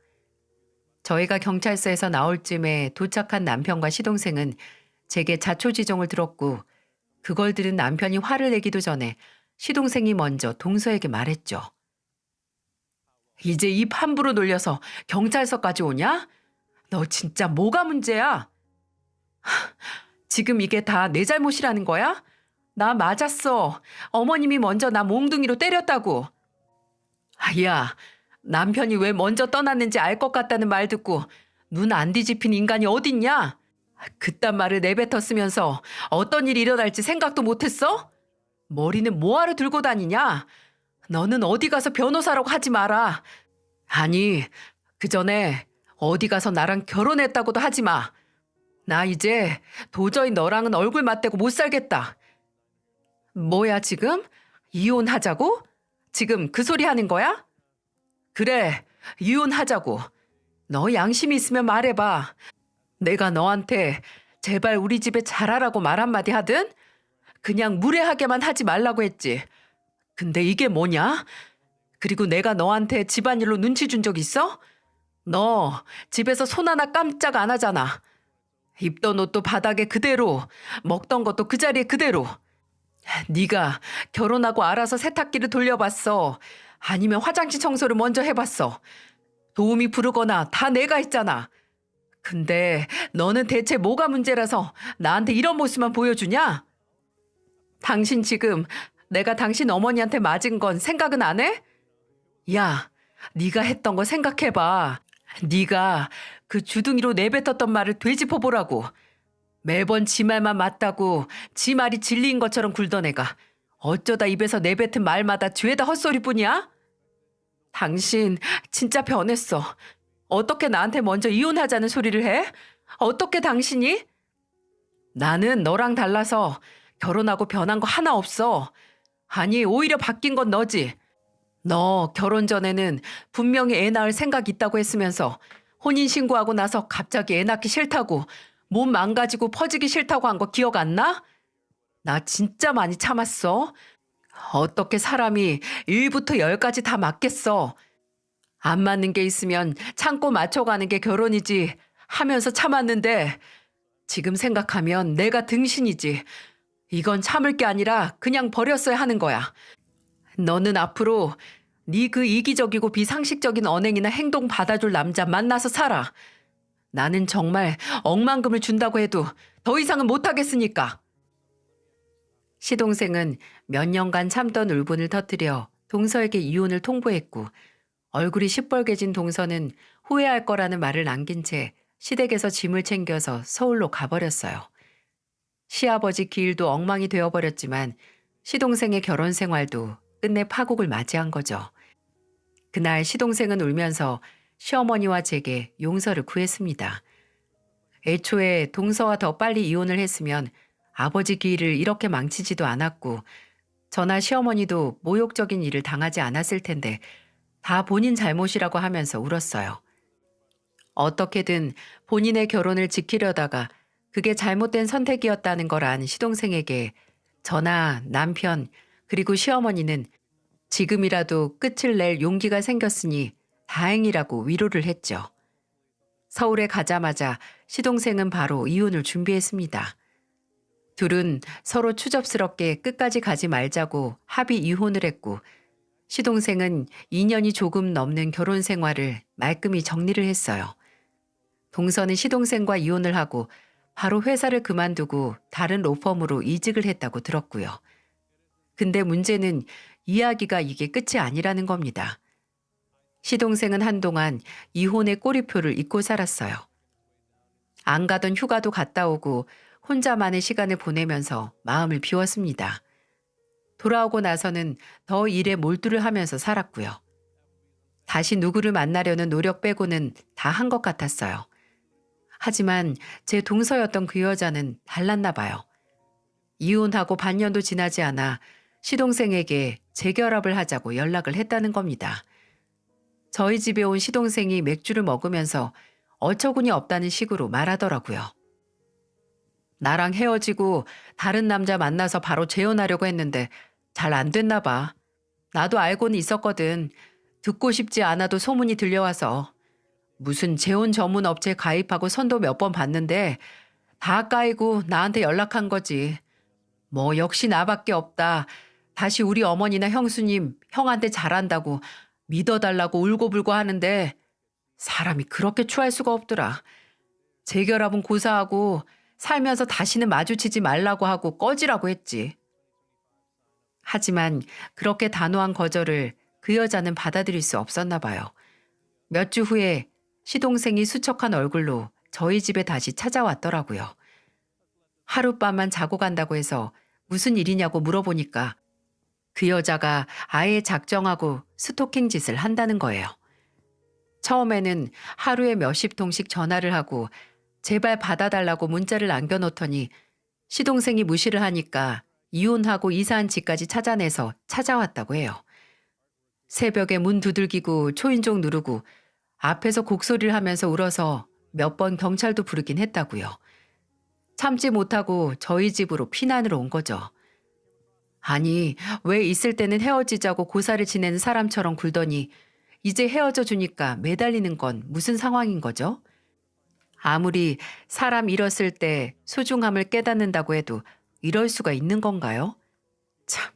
저희가 경찰서에서 나올 쯤에 도착한 남편과 시동생은 제게 자초지종을 들었고 그걸 들은 남편이 화를 내기도 전에 시동생이 먼저 동서에게 말했죠. 이제 입 함부로 놀려서 경찰서까지 오냐? 너 진짜 뭐가 문제야? 지금 이게 다 내 잘못이라는 거야? 나 맞았어. 어머님이 먼저 나 몽둥이로 때렸다고. 야, 남편이 왜 먼저 떠났는지 알 것 같다는 말 듣고 눈 안 뒤집힌 인간이 어딨냐? 그딴 말을 내뱉었으면서 어떤 일이 일어날지 생각도 못했어? 머리는 뭐하러 들고 다니냐? 너는 어디 가서 변호사라고 하지 마라. 아니, 그 전에 어디 가서 나랑 결혼했다고도 하지 마. 나 이제 도저히 너랑은 얼굴 맞대고 못 살겠다. 뭐야 지금? 이혼하자고? 지금 그 소리 하는 거야? 그래, 이혼하자고. 너 양심이 있으면 말해봐. 내가 너한테 제발 우리 집에 잘하라고 말 한마디 하든? 그냥 무례하게만 하지 말라고 했지. 근데 이게 뭐냐? 그리고 내가 너한테 집안일로 눈치 준 적 있어? 너 집에서 손 하나 깜짝 안 하잖아. 입던 옷도 바닥에 그대로, 먹던 것도 그 자리에 그대로. 네가 결혼하고 알아서 세탁기를 돌려봤어. 아니면 화장실 청소를 먼저 해봤어. 도우미 부르거나 다 내가 했잖아. 근데 너는 대체 뭐가 문제라서 나한테 이런 모습만 보여주냐? 당신 지금 내가 당신 어머니한테 맞은 건 생각은 안 해? 야, 네가 했던 거 생각해봐. 네가 그 주둥이로 내뱉었던 말을 되짚어보라고. 매번 지 말만 맞다고 지 말이 진리인 것처럼 굴던 애가 어쩌다 입에서 내뱉은 말마다 죄다 헛소리뿐이야? 당신 진짜 변했어. 어떻게 나한테 먼저 이혼하자는 소리를 해? 어떻게 당신이? 나는 너랑 달라서 결혼하고 변한 거 하나 없어. 아니, 오히려 바뀐 건 너지. 너 결혼 전에는 분명히 애 낳을 생각 있다고 했으면서 혼인신고하고 나서 갑자기 애 낳기 싫다고 몸 망가지고 퍼지기 싫다고 한 거 기억 안 나? 나 진짜 많이 참았어. 어떻게 사람이 1부터 10까지 다 맞겠어. 안 맞는 게 있으면 참고 맞춰가는 게 결혼이지 하면서 참았는데 지금 생각하면 내가 등신이지. 이건 참을 게 아니라 그냥 버렸어야 하는 거야. 너는 앞으로 네 그 이기적이고 비상식적인 언행이나 행동 받아줄 남자 만나서 살아. 나는 정말 억만금을 준다고 해도 더 이상은 못하겠으니까. 시동생은 몇 년간 참던 울분을 터뜨려 동서에게 이혼을 통보했고 얼굴이 시뻘개진 동서는 후회할 거라는 말을 남긴 채 시댁에서 짐을 챙겨서 서울로 가버렸어요. 시아버지 기일도 엉망이 되어버렸지만 시동생의 결혼 생활도 끝내 파국을 맞이한 거죠. 그날 시동생은 울면서 시어머니와 제게 용서를 구했습니다. 애초에 동서와 더 빨리 이혼을 했으면 아버지 기일을 이렇게 망치지도 않았고 저나 시어머니도 모욕적인 일을 당하지 않았을 텐데 다 본인 잘못이라고 하면서 울었어요. 어떻게든 본인의 결혼을 지키려다가 그게 잘못된 선택이었다는 걸 안 시동생에게 저나 남편 그리고 시어머니는 지금이라도 끝을 낼 용기가 생겼으니 다행이라고 위로를 했죠. 서울에 가자마자 시동생은 바로 이혼을 준비했습니다. 둘은 서로 추접스럽게 끝까지 가지 말자고 합의 이혼을 했고 시동생은 2년이 조금 넘는 결혼 생활을 말끔히 정리를 했어요. 동서는 시동생과 이혼을 하고 바로 회사를 그만두고 다른 로펌으로 이직을 했다고 들었고요. 근데 문제는 이야기가 이게 끝이 아니라는 겁니다. 시동생은 한동안 이혼의 꼬리표를 잊고 살았어요. 안 가던 휴가도 갔다 오고 혼자만의 시간을 보내면서 마음을 비웠습니다. 돌아오고 나서는 더 일에 몰두를 하면서 살았고요. 다시 누구를 만나려는 노력 빼고는 다 한 것 같았어요. 하지만 제 동서였던 그 여자는 달랐나 봐요. 이혼하고 반년도 지나지 않아 시동생에게 재결합을 하자고 연락을 했다는 겁니다. 저희 집에 온 시동생이 맥주를 먹으면서 어처구니 없다는 식으로 말하더라고요. 나랑 헤어지고 다른 남자 만나서 바로 재혼하려고 했는데 잘 안 됐나 봐. 나도 알고는 있었거든. 듣고 싶지 않아도 소문이 들려와서. 무슨 재혼 전문 업체 가입하고 선도 몇 번 봤는데 다 까이고 나한테 연락한 거지. 뭐 역시 나밖에 없다. 다시 우리 어머니나 형수님 형한테 잘한다고 믿어달라고 울고불고 하는데 사람이 그렇게 추할 수가 없더라. 재결합은 고사하고 살면서 다시는 마주치지 말라고 하고 꺼지라고 했지. 하지만 그렇게 단호한 거절을 그 여자는 받아들일 수 없었나 봐요. 몇 주 후에 시동생이 수척한 얼굴로 저희 집에 다시 찾아왔더라고요. 하룻밤만 자고 간다고 해서 무슨 일이냐고 물어보니까 그 여자가 아예 작정하고 스토킹 짓을 한다는 거예요. 처음에는 하루에 몇십 통씩 전화를 하고 제발 받아달라고 문자를 남겨놓더니 시동생이 무시를 하니까 이혼하고 이사한 집까지 찾아내서 찾아왔다고 해요. 새벽에 문 두들기고 초인종 누르고 앞에서 곡소리를 하면서 울어서 몇 번 경찰도 부르긴 했다고요. 참지 못하고 저희 집으로 피난으로 온 거죠. 아니, 왜 있을 때는 헤어지자고 고사를 지내는 사람처럼 굴더니 이제 헤어져 주니까 매달리는 건 무슨 상황인 거죠? 아무리 사람 잃었을 때 소중함을 깨닫는다고 해도 이럴 수가 있는 건가요? 참,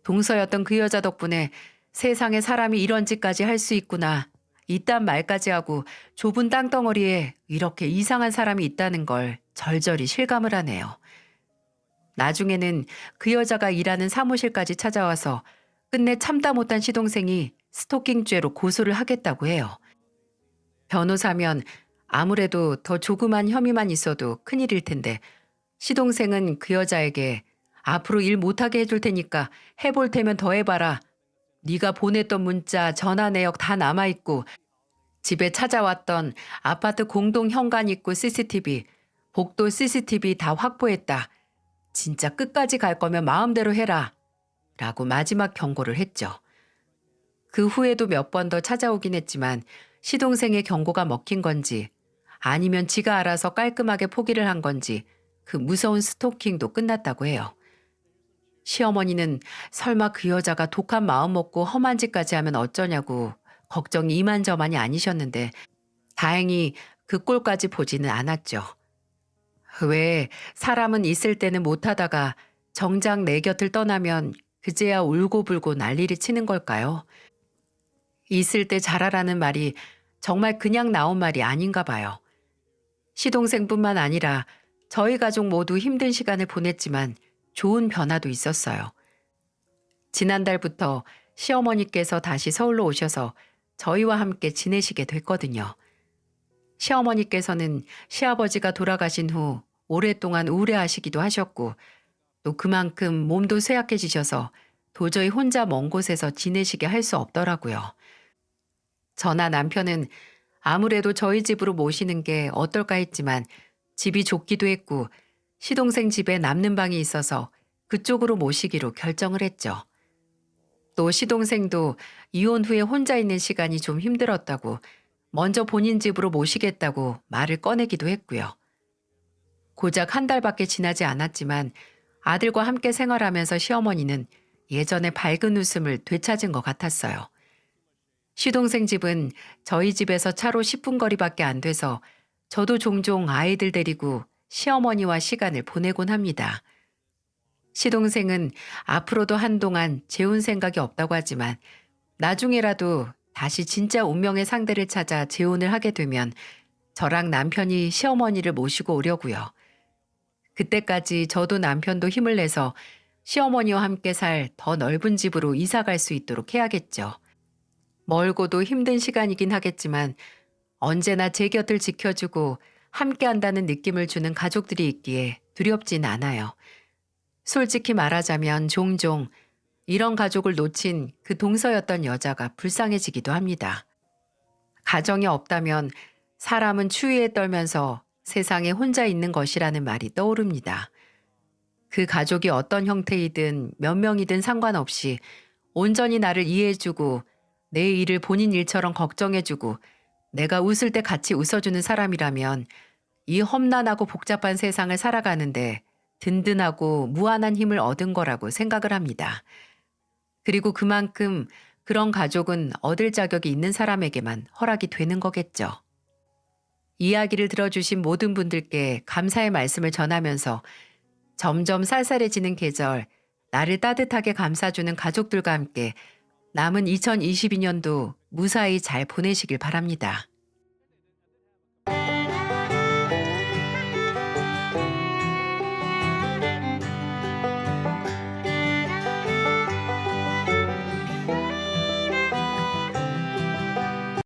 동서였던 그 여자 덕분에 세상에 사람이 이런 짓까지 할 수 있구나. 이딴 말까지 하고 좁은 땅덩어리에 이렇게 이상한 사람이 있다는 걸 절절히 실감을 하네요. 나중에는 그 여자가 일하는 사무실까지 찾아와서 끝내 참다 못한 시동생이 스토킹죄로 고소를 하겠다고 해요. 변호사면 아무래도 더 조그만 혐의만 있어도 큰일일 텐데 시동생은 그 여자에게 앞으로 일 못하게 해줄 테니까 해볼 테면 더 해봐라. 네가 보냈던 문자, 전화 내역 다 남아있고 집에 찾아왔던 아파트 공동 현관 입구 CCTV, 복도 CCTV 다 확보했다. 진짜 끝까지 갈 거면 마음대로 해라. 라고 마지막 경고를 했죠. 그 후에도 몇 번 더 찾아오긴 했지만 시동생의 경고가 먹힌 건지 아니면 지가 알아서 깔끔하게 포기를 한 건지 그 무서운 스토킹도 끝났다고 해요. 시어머니는 설마 그 여자가 독한 마음 먹고 험한 짓까지 하면 어쩌냐고 걱정이 이만저만이 아니셨는데 다행히 그 꼴까지 보지는 않았죠. 왜 사람은 있을 때는 못하다가 정작 내 곁을 떠나면 그제야 울고불고 난리를 치는 걸까요? 있을 때 잘하라는 말이 정말 그냥 나온 말이 아닌가 봐요. 시동생뿐만 아니라 저희 가족 모두 힘든 시간을 보냈지만 좋은 변화도 있었어요. 지난달부터 시어머니께서 다시 서울로 오셔서 저희와 함께 지내시게 됐거든요. 시어머니께서는 시아버지가 돌아가신 후 오랫동안 우울해하시기도 하셨고 또 그만큼 몸도 쇠약해지셔서 도저히 혼자 먼 곳에서 지내시게 할 수 없더라고요. 저나 남편은 아무래도 저희 집으로 모시는 게 어떨까 했지만 집이 좁기도 했고 시동생 집에 남는 방이 있어서 그쪽으로 모시기로 결정을 했죠. 또 시동생도 이혼 후에 혼자 있는 시간이 좀 힘들었다고 먼저 본인 집으로 모시겠다고 말을 꺼내기도 했고요. 고작 한 달밖에 지나지 않았지만 아들과 함께 생활하면서 시어머니는 예전의 밝은 웃음을 되찾은 것 같았어요. 시동생 집은 저희 집에서 차로 10분 거리밖에 안 돼서 저도 종종 아이들 데리고 시어머니와 시간을 보내곤 합니다. 시동생은 앞으로도 한동안 재혼 생각이 없다고 하지만 나중에라도 다시 진짜 운명의 상대를 찾아 재혼을 하게 되면 저랑 남편이 시어머니를 모시고 오려고요. 그때까지 저도 남편도 힘을 내서 시어머니와 함께 살 더 넓은 집으로 이사 갈 수 있도록 해야겠죠. 멀고도 힘든 시간이긴 하겠지만 언제나 제 곁을 지켜주고 함께한다는 느낌을 주는 가족들이 있기에 두렵진 않아요. 솔직히 말하자면 종종 이런 가족을 놓친 그 동서였던 여자가 불쌍해지기도 합니다. 가정이 없다면 사람은 추위에 떨면서 세상에 혼자 있는 것이라는 말이 떠오릅니다. 그 가족이 어떤 형태이든 몇 명이든 상관없이 온전히 나를 이해해주고 내 일을 본인 일처럼 걱정해주고 내가 웃을 때 같이 웃어주는 사람이라면 이 험난하고 복잡한 세상을 살아가는데 든든하고 무한한 힘을 얻은 거라고 생각을 합니다. 그리고 그만큼 그런 가족은 얻을 자격이 있는 사람에게만 허락이 되는 거겠죠. 이야기를 들어주신 모든 분들께 감사의 말씀을 전하면서 점점 쌀쌀해지는 계절, 나를 따뜻하게 감싸주는 가족들과 함께 남은 2022년도 무사히 잘 보내시길 바랍니다.